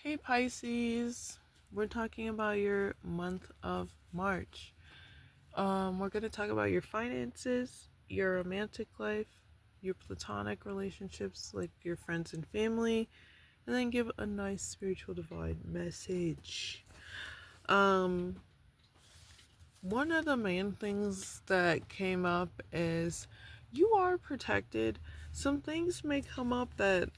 Hey Pisces, we're talking about your month of March. We're going to talk about your finances, your romantic life, your platonic relationships, like your friends and family, and then give a nice spiritual divine message. One of the main things that came up is you are protected. Some things may come up that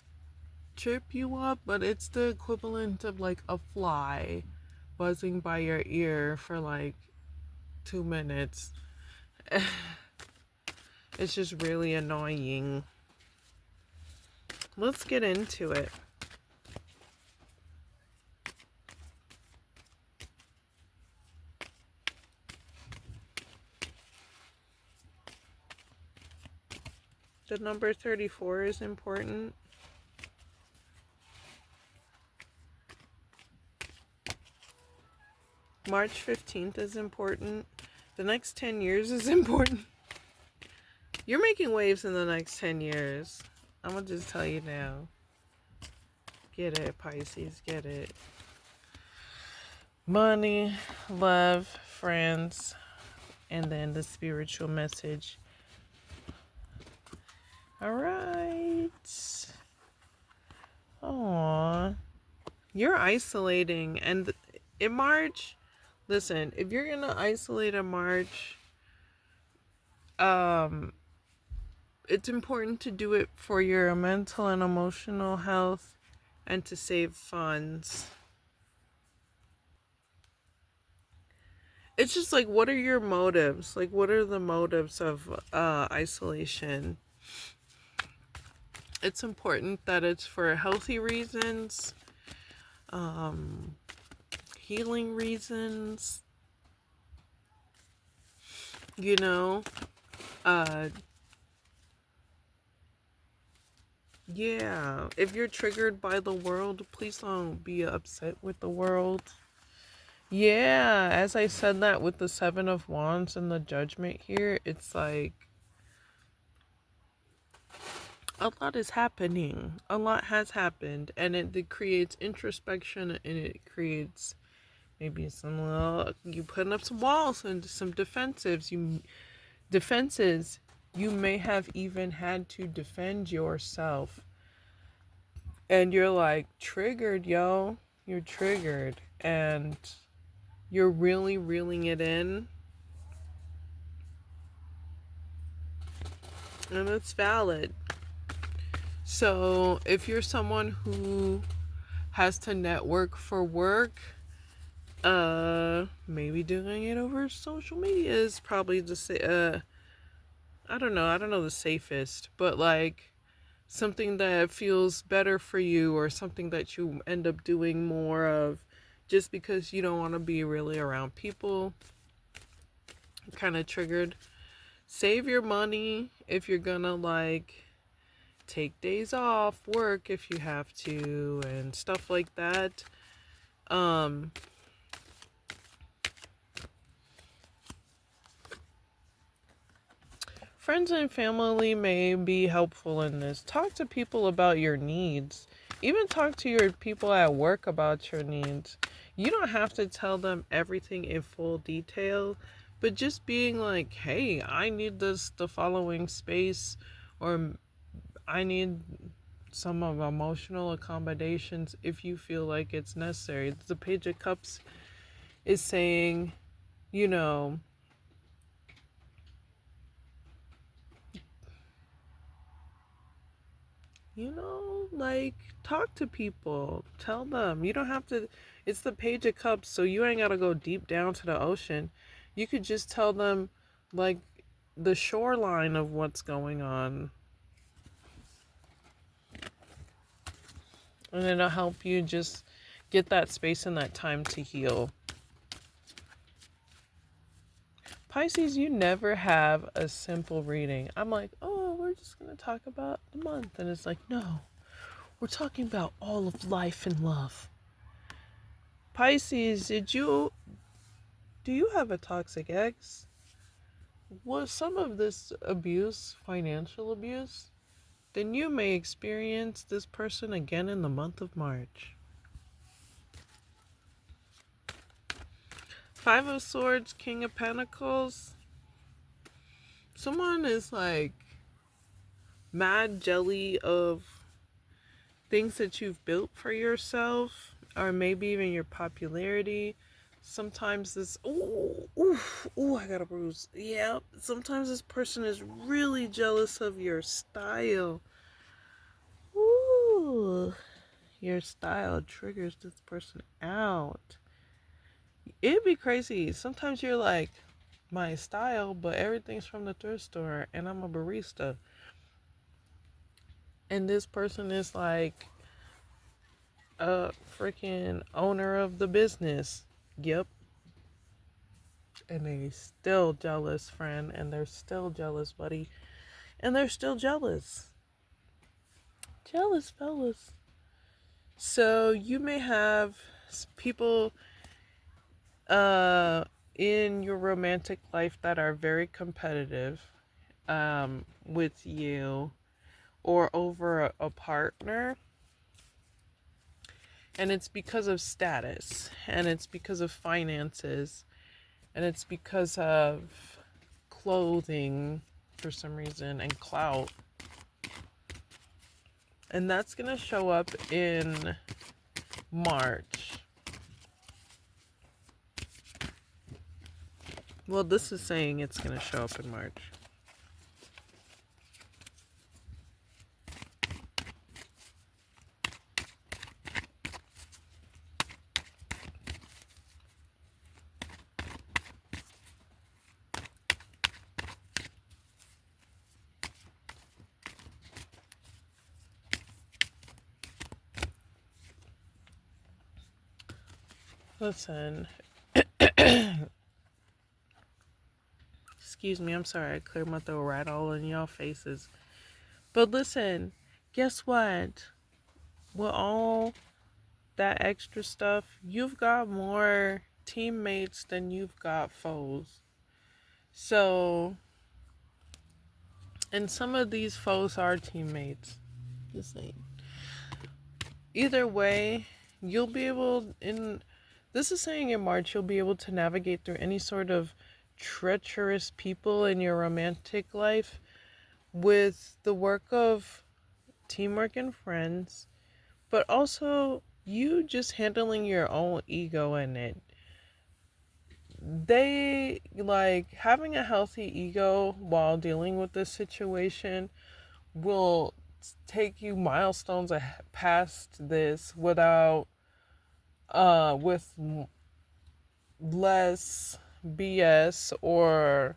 trip you up, but it's the equivalent of like a fly buzzing by your ear for like 2 minutes. It's just really annoying. Let's get into it. The number 34 is important. March 15th is important. The next 10 years is important. You're making waves in the next 10 years. I'm gonna just tell you now. Get it, Pisces, get it. Money, love, friends, and then the spiritual message. All right. Aww. You're isolating. And in March, listen, if you're going to isolate in March, it's important to do it for your mental and emotional health and to save funds. It's just like, what are your motives? Like, what are the motives of isolation? It's important that it's for healthy reasons, healing reasons, you know, yeah, if you're triggered by the world, please don't be upset with the world. Yeah, as I said that with the Seven of Wands and the Judgment here, it's like a lot is happening. A lot has happened, and it creates introspection, and it creates maybe some little, you putting up some walls and some defenses. You may have even had to defend yourself. And you're like triggered, yo. You're triggered. And you're really reeling it in. And it's valid. So if you're someone who has to network for work, maybe doing it over social media is probably the I don't know the safest, but like something that feels better for you, or something that you end up doing more of just because you don't want to be really around people. Kind of triggered. Save your money if you're gonna like take days off work if you have to, and stuff like that. Friends and family may be helpful in this. Talk to people about your needs. Even talk to your people at work about your needs. You don't have to tell them everything in full detail, but just being like, hey, I need the following space, or I need some of emotional accommodations if you feel like it's necessary. The Page of Cups is saying, you know, like, talk to people. Tell them. You don't have to. It's the Page of Cups, so you ain't got to go deep down to the ocean. You could just tell them, like, the shoreline of what's going on. And it'll help you just get that space and that time to heal. Pisces, you never have a simple reading. I'm like, oh, we're just going to talk about the month. And it's like, no, we're talking about all of life and love. Pisces, do you have a toxic ex? Was some of this abuse financial abuse? Then you may experience this person again in the month of March. Five of Swords, King of Pentacles. Someone is like mad jelly of things that you've built for yourself, or maybe even your popularity. Sometimes this, I got a bruise. Yeah, sometimes this person is really jealous of your style. Ooh, your style triggers this person out. It'd be crazy. Sometimes you're like, my style, but everything's from the thrift store, and I'm a barista. And this person is like a freaking owner of the business. Yep. And they still jealous, friend. And they're still jealous, buddy. And they're still jealous. Jealous fellas. So you may have people in your romantic life that are very competitive with you or over a partner. And it's because of status, and it's because of finances, and it's because of clothing for some reason, and clout. And that's going to show up in March. Well, this is saying it's going to show up in March. Listen. Excuse me, I'm sorry. I cleared my throat right all in y'all faces. But listen, guess what? With all that extra stuff, you've got more teammates than you've got foes. So, and some of these foes are teammates. Just saying. Either way, you'll be able, this is saying in March, you'll be able to navigate through any sort of treacherous people in your romantic life with the work of teamwork and friends, but also you just handling your own ego in it. They like having a healthy ego while dealing with this situation will take you milestones past this without with less BS or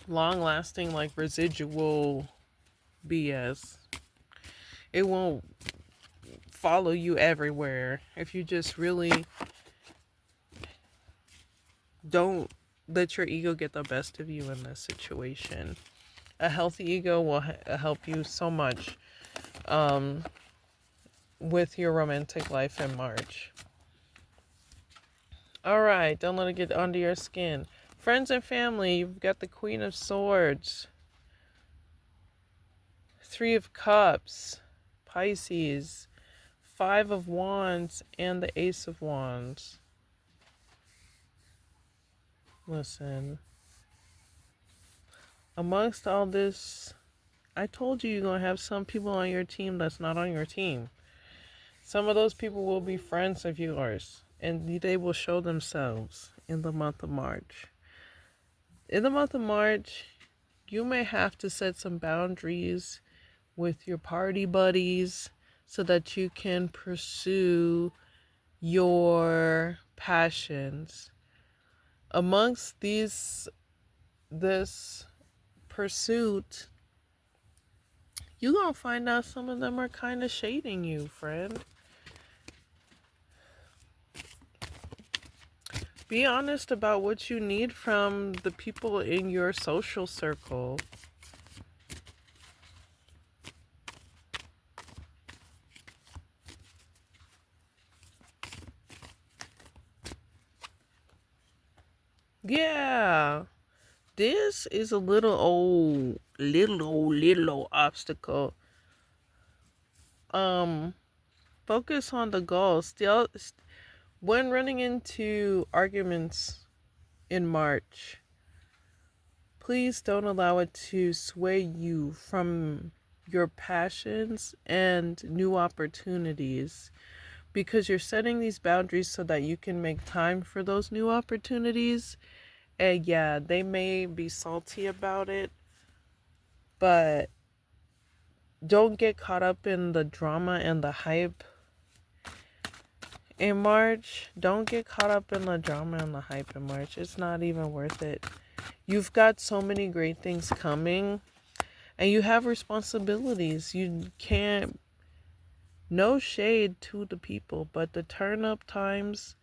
long lasting like residual BS. It won't follow you everywhere if you just really don't let your ego get the best of you in this situation. A healthy ego will help you so much with your romantic life in March. Alright, don't let it get under your skin. Friends and family, you've got the Queen of Swords, Three of Cups, Pisces, Five of Wands, and the Ace of Wands. Listen, amongst all this, I told you you're going to have some people on your team that's not on your team. Some of those people will be friends of yours, and they will show themselves in the month of March. In the month of March, you may have to set some boundaries with your party buddies so that you can pursue your passions. Amongst this pursuit, you're going to find out some of them are kind of shading you, friend. Be honest about what you need from the people in your social circle. Yeah, this is a little old obstacle. Focus on the goal. Still, When running into arguments in March, please don't allow it to sway you from your passions and new opportunities, because you're setting these boundaries so that you can make time for those new opportunities. And yeah, they may be salty about it, but don't get caught up in the drama and the hype in March. Don't get caught up in the drama and the hype in March. It's not even worth it. You've got so many great things coming, and you have responsibilities. You can't, no shade to the people, but the turn up times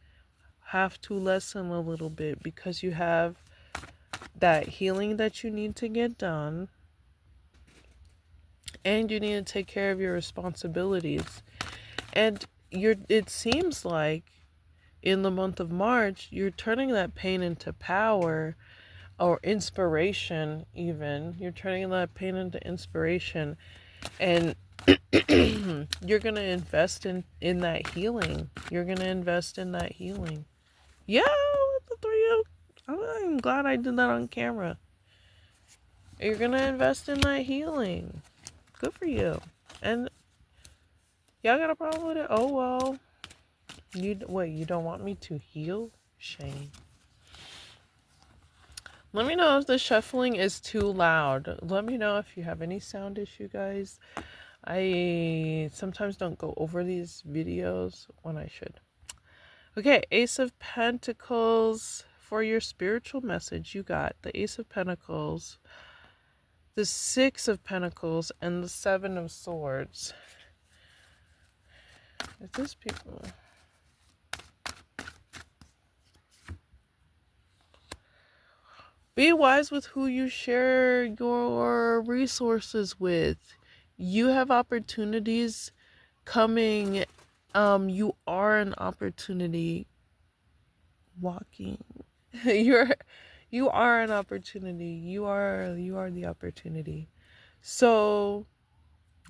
have to lessen a little bit, because you have that healing that you need to get done, and you need to take care of your responsibilities. And it seems like in the month of March, you're turning that pain into power or inspiration. Even you're turning that pain into inspiration, and you're gonna invest in that healing. You're gonna invest in that healing. Yeah, the three of, I'm glad I did that on camera. You're gonna invest in that healing. Good for you. And y'all got a problem with it? Oh well. You don't want me to heal? Shame. Let me know if the shuffling is too loud. Let me know if you have any sound issue, guys. I sometimes don't go over these videos when I should. Okay, Ace of Pentacles. For your spiritual message, you got the Ace of Pentacles, the Six of Pentacles, and the Seven of Swords. Is this people? Be wise with who you share your resources with. You have opportunities coming. You are an opportunity walking. You are an opportunity. You are the opportunity. So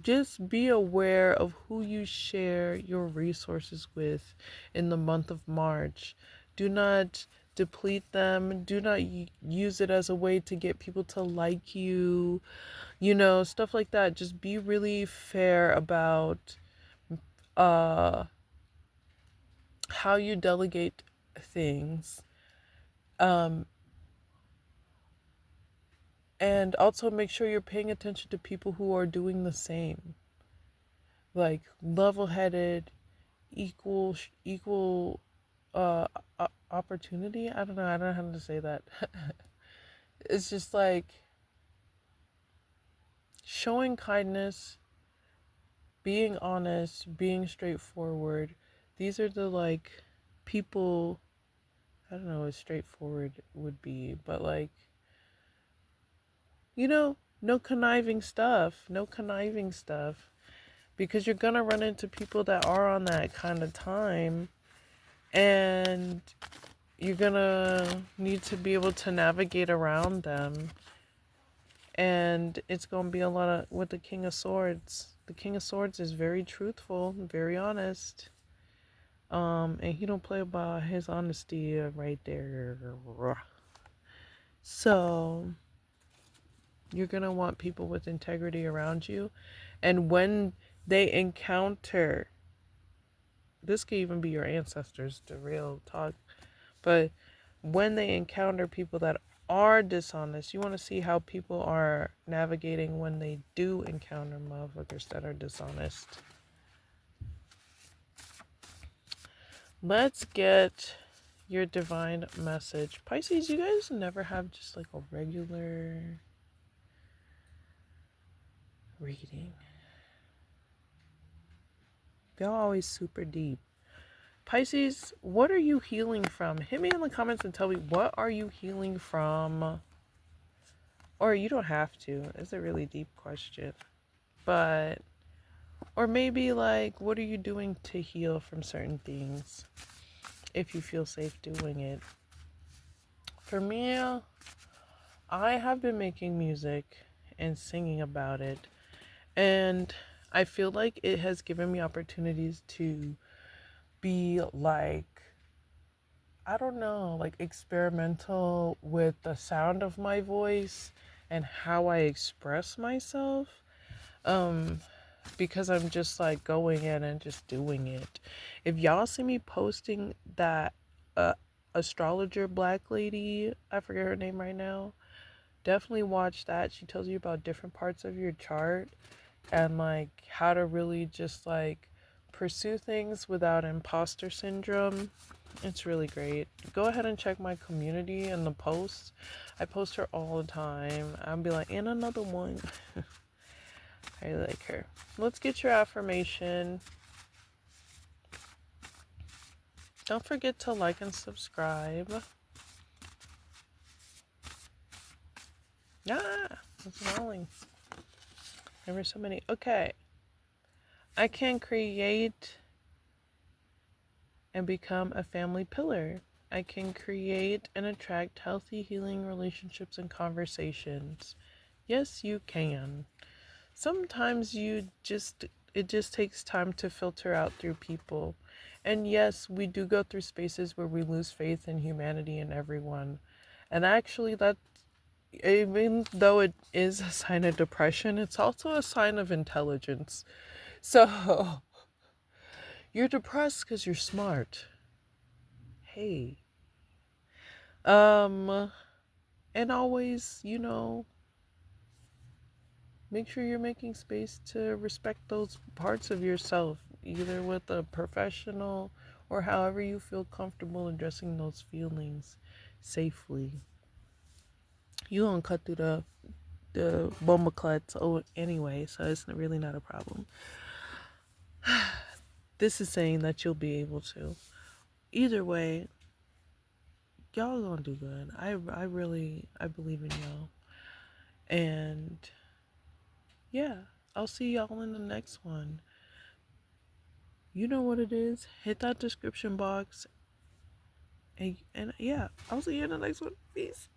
just be aware of who you share your resources with in the month of March. Do not deplete them. Do not use it as a way to get people to like you, stuff like that. Just be really fair about how you delegate things. And also make sure you're paying attention to people who are doing the same. Like level-headed, equal opportunity. I don't know how to say that. It's just like showing kindness, being honest, being straightforward. These are the like people, I don't know what straightforward would be, but like, no conniving stuff. No conniving stuff. Because you're gonna run into people that are on that kind of time, and you're gonna need to be able to navigate around them. And it's gonna be a lot of, with the King of Swords. The King of Swords is very truthful, very honest. And he don't play about his honesty right there. So you're gonna want people with integrity around you. And when they encounter, this could even be your ancestors, the real talk, but when they encounter people that are dishonest, you want to see how people are navigating when they do encounter motherfuckers that are dishonest. Let's get your divine message. Pisces, you guys never have just like a regular reading. They're always super deep. Pisces, what are you healing from? Hit me in the comments and tell me, what are you healing from? Or you don't have to. It's a really deep question. But, or maybe like, what are you doing to heal from certain things? If you feel safe doing it. For me, I have been making music and singing about it. And I feel like it has given me opportunities to be like I don't know, like experimental with the sound of my voice and how I express myself. Um, because I'm just like going in and just doing it. If y'all see me posting that astrologer black lady, I forget her name right now, definitely watch that. She tells you about different parts of your chart and like how to really just like pursue things without imposter syndrome. It's really great. Go ahead and check my community and the posts. I post her all the time. I'll be like, and another one. I like her. Let's get your affirmation. Don't forget to like and subscribe. It's rolling. There were so many. Okay. I can create and become a family pillar. I can create and attract healthy, healing relationships and conversations. Yes, you can. Sometimes it just takes time to filter out through people. And yes, we do go through spaces where we lose faith in humanity and everyone. And actually, that, even though it is a sign of depression, it's also a sign of intelligence. So, you're depressed because you're smart. Hey. Um, and always, make sure you're making space to respect those parts of yourself, either with a professional or however you feel comfortable addressing those feelings safely. You gonna cut through the bomba cuts anyway, so it's really not a problem. This is saying that you'll be able to. Either way, y'all gonna do good. I believe in y'all. And yeah, I'll see y'all in the next one. You know what it is. Hit that description box. And yeah, I'll see you in the next one. Peace.